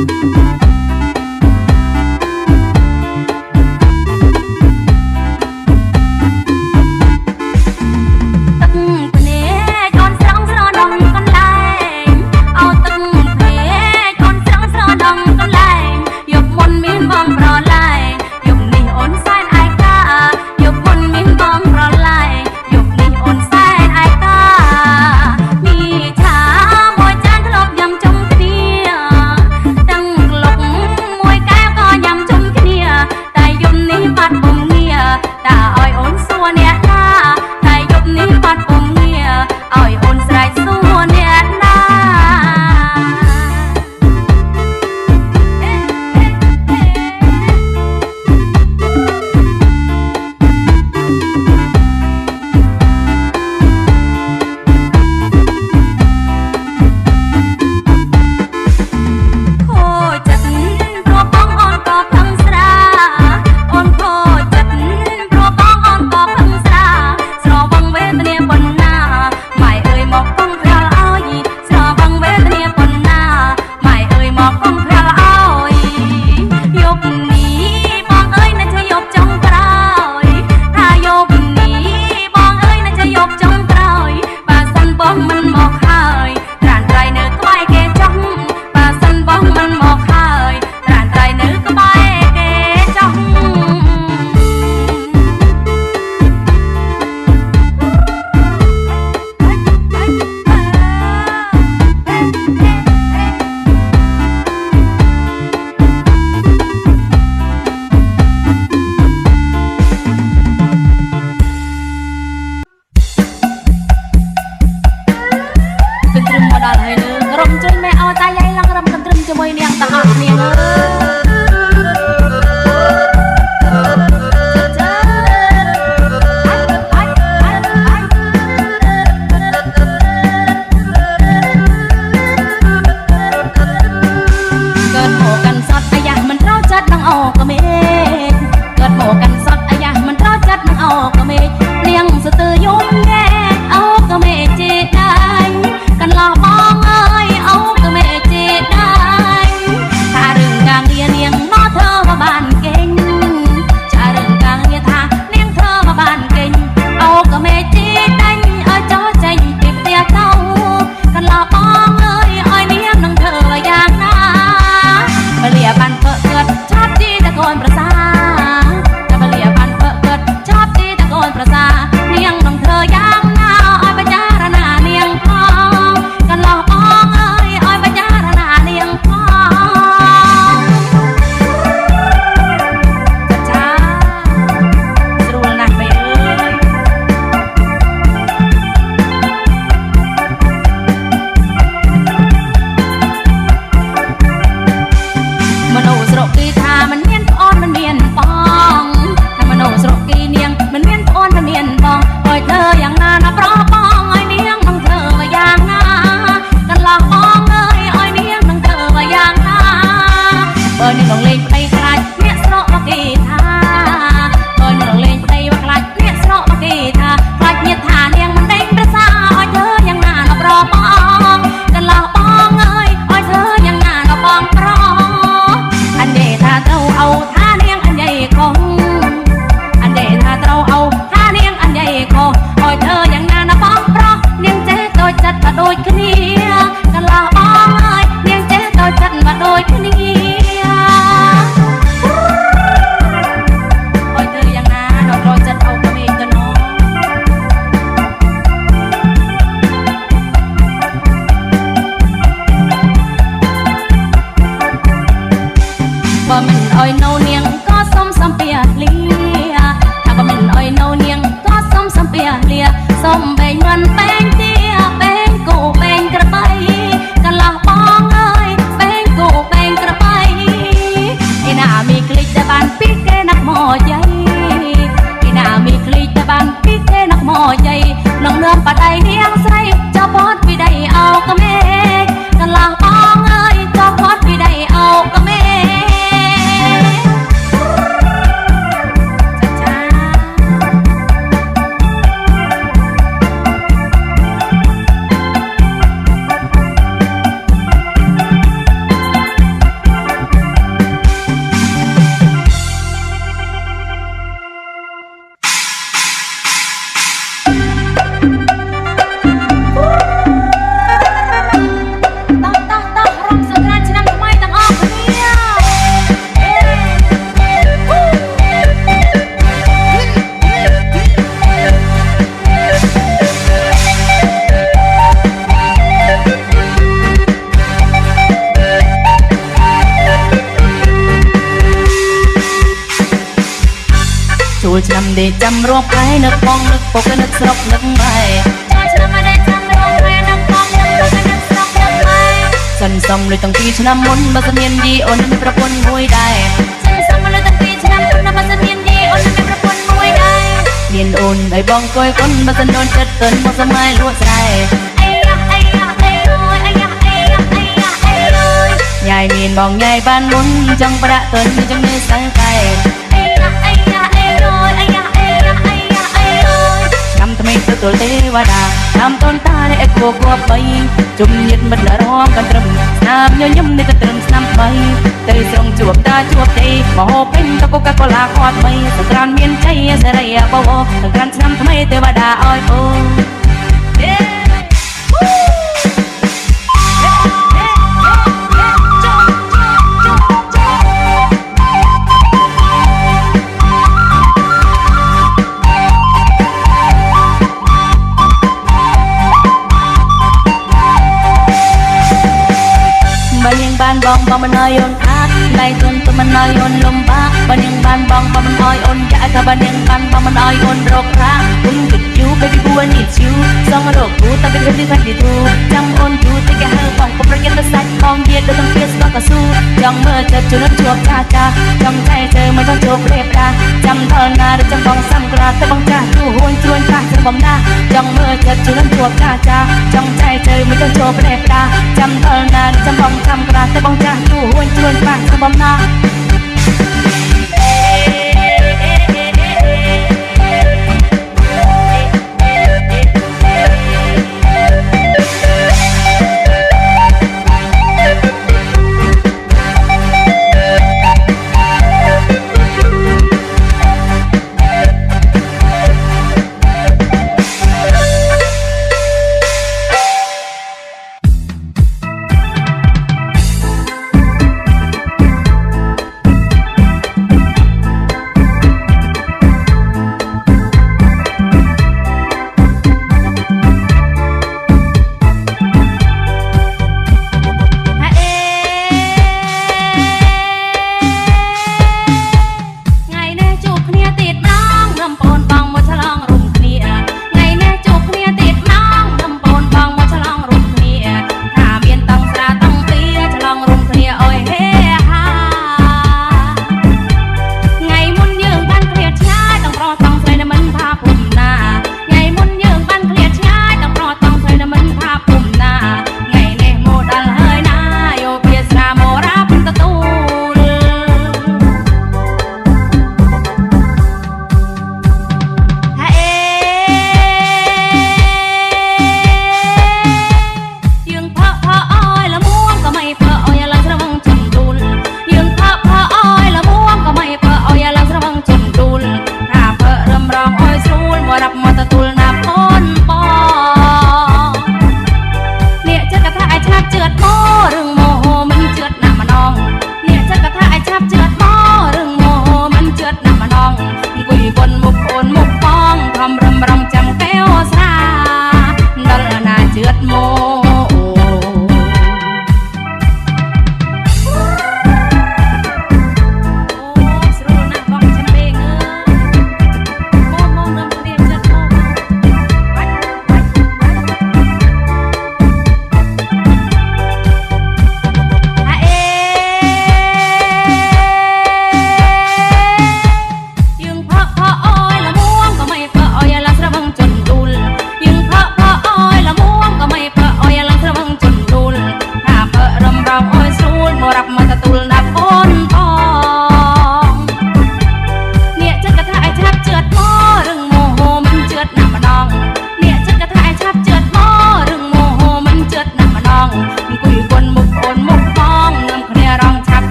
ชนำได้จำรวมไก่นึกปองนึกปกนึกสรกนึกไม่ชนำมาได้จำรวมไก่นึกปองนึกปกนึกสรกนึกไม่สันสมเลยตั้งปีชนำมุนมาเสนียนดีอ่อนไม่ประปนมวยได้สันสมเลยตั้งปีชนำมุนมาเสนียนดีอ่อนไม่ประปนมวยได้เนียนอ่อนไอ้บองก้อยคนมาสนนจัดเตินมาสมัยลวดใจยายมีนมองยายบ้านมุนจังประเตินจังเนื้อสังไก่นำทำไมตัวเทวดานำต้นตาในกลัวไปจุ่มยึดมันละร้องกันตรึมน้ำย้มในกระตรึมน้ำไปเตยส่งจวบตาจวบใจมโหเป็นตะกุกะกลาคอดไปสกรานเมียนใจเสรียบวสกรานนำทำไมเทวดาอ้อยโบ้านบองบองมันน้อยโอนคักไล่ตุนตุนมันน้อยโอนลมบ้าบ้านยังบ้านบองบองมันน้อยโอนยากับบ้านยังบ้านบองมันน้อยโอนโรครักคุณติดยู baby boo I need you สองโรคกูแต่เป็นคนที่พัดดีทูจำโอนยูแต่แกเฮอบ้องก็ประยันตะสัดมองเดียดโดยต้องเฟียสก็กระสู้จังเมื่อเจอจุดนั้นจวบจ้าจ้าจังใจเธอไม่ต้องจบเรียบราจำเธอหน้าหรือจำบองซ้ำกราแต่บองจ้าดูหวนชวนจ้าจำบองหน้าจังเมื่อเจอจุดนั้นจวบจ้าจ้าจังใจเธอไม่ต้องจบเรียบราจำเธอหน้าหรือจำบองซ้ำกราแต่บองจ้าดูหวนชวนจ้าจำบองหน้า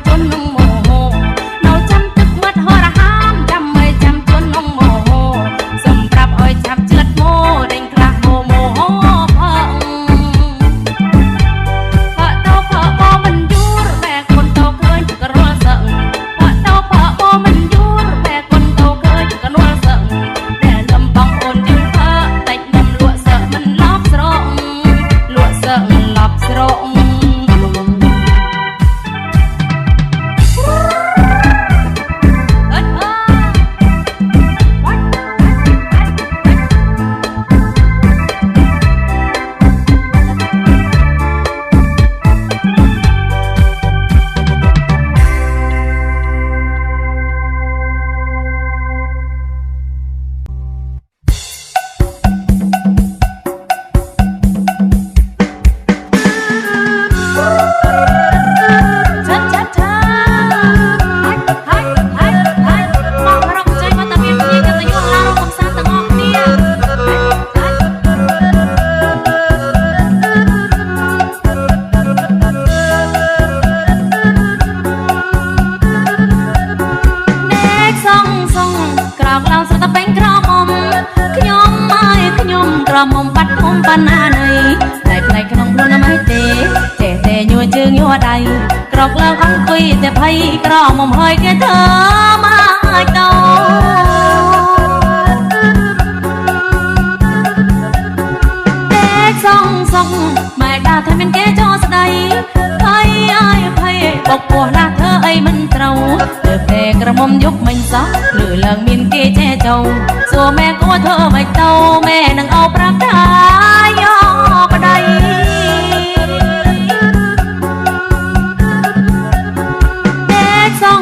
จ ប៉ាណានៃតែផ្លែក្នុងខ្លួនមិនទេចេះតែញួរជើងញួរដៃក្រកឡើងអង្គុយតែភ័យក្រមុំហើយគេធ្វើមកតោសងម៉ែដាថាមានគេចោស្ដីភ័យអើយភ័យបកពោះណាធ្វើអីមិនត្រូវទៅតែក្រមុំយប់មិញសោះលឺឡើងមានគេចែចោសួរម៉ែគួរធ្វើមិនទៅម៉ែនឹងអោប្រាប់ថាយកប្តីតែសង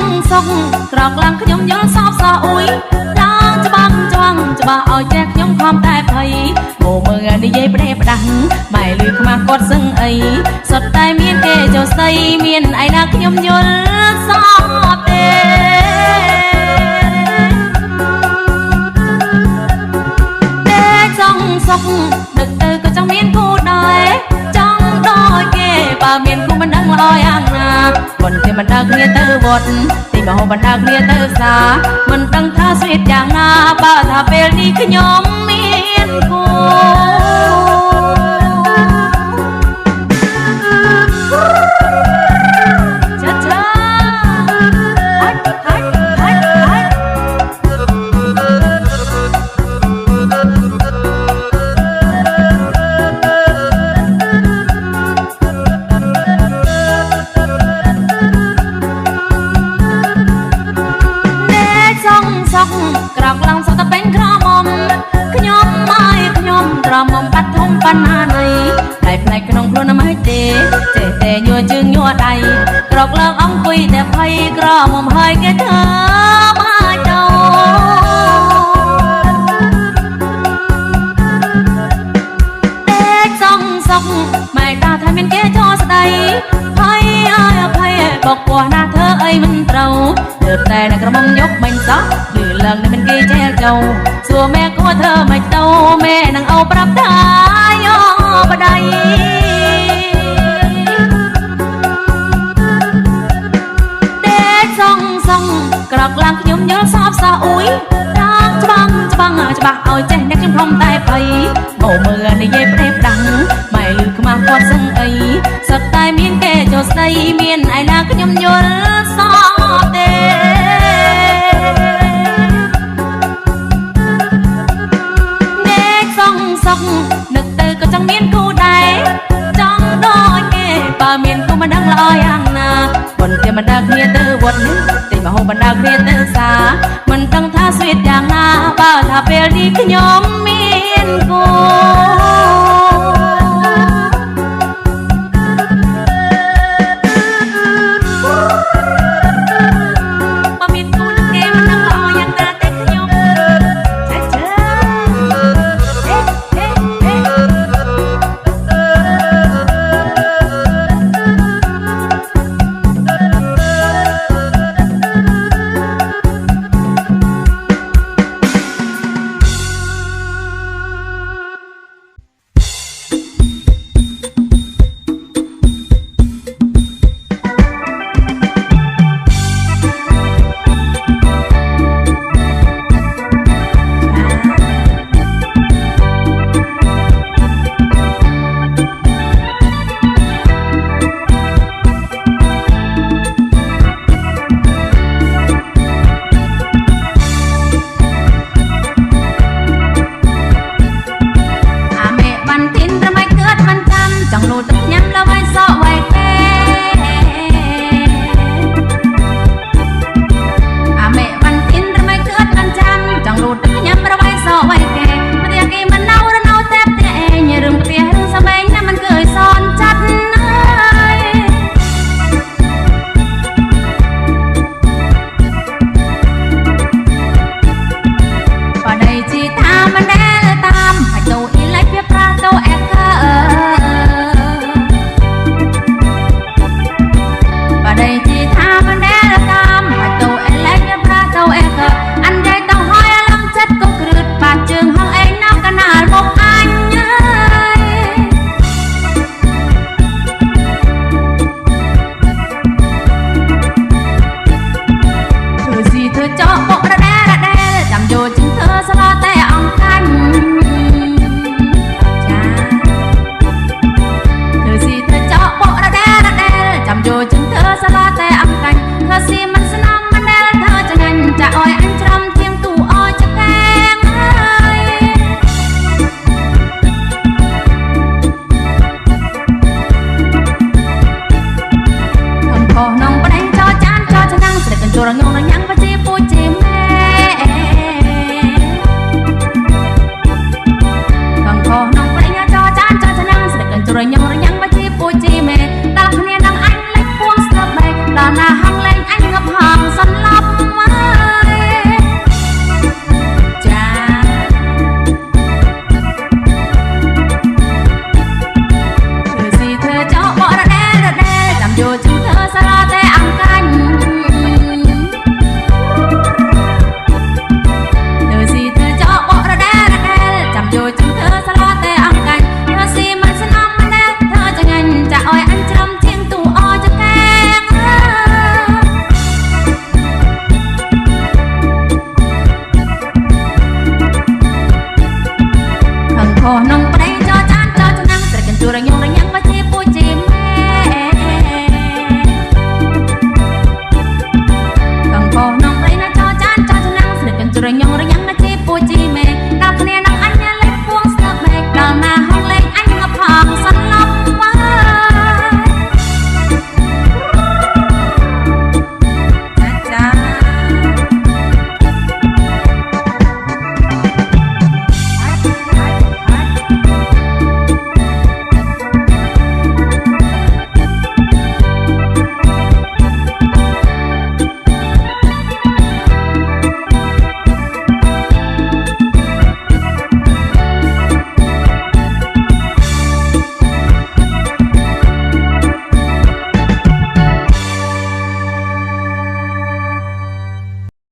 ក្រកឡើងខ្ញុំយល់សោកសោអ៊ុយឡើងច្បាស់ឲ្យចេះខ្ញុំខំតែភ័យមើលនិយាយផ្ដេផ្ដាស់ម៉ែលឺខ្មាស់គាត់សឹងអីសុទ្ធតែមានគេចោស្ដីមានឯណាខ្ញុំយល់សោះទេតែចង់សុខដឹកទៅក៏ចង់មានគូដែរចង់ដូចគេបើមានគូមិនដឹងល្អយ៉ាងណាប៉ុន្តែមិនដឹងគ្នាទៅវត្តទីមហោមិនដឹងគ្នាទៅសាមិនដឹងថាស្វេតយ៉ាងណាបើថាពេលនេះខ្ញុំមានគូក្រកឡើងសុទ្ធតែពេញក្រមុំខ្ញុំក្រមុំបាត់ធំប៉ាណានៃតែផ្នែកក្នុងខ្លួនមិនទេចេះតែញួរជើងញួរដៃក្រកឡើងអង្គុយតែភ័យក្រមុំហើយគេធ្វើមកទៅតែសងម៉ែតាថាមានគេចោស្ដីភ័យអើយភ័យបកពោះណាធ្វើអីមិនត្រូវទើបតែនៅក្រមុំយប់មិញសោះលឺឡើងនឹងមិនគេចែកចោសួរម៉ែគួរធ្វើមិនទៅម៉ែនឹងអោប្រាប់ថាយកប្តីតែសងក្រកឡើងខ្ញុំយល់សោកសោអ៊ុយតាមច្បាស់ឲ្យចេះអ្នកខ្ញុំខំតែភ័យមើលនិយាយផ្ដេផ្ដាំងម៉ែលឺខ្មាស់គាត់សឹងអីសុទ្ធតែមានគេចោស្ដីមានឯណាខ្ញុំយល់សោះទេនឹកទៅក៏ចង់មានគូដែរចង់ដូចគេបើមានគូមិនដឹងល្អយ៉ាងណាប៉ុន្តែមិនដឹងគ្នាទៅវត្តនេះទីមហោមិនដឹងគ្នាទៅសាមិនដឹងថាស្វេតយ៉ាងណាបើថាពេលនេះខ្ញុំមានគូ Sorang yung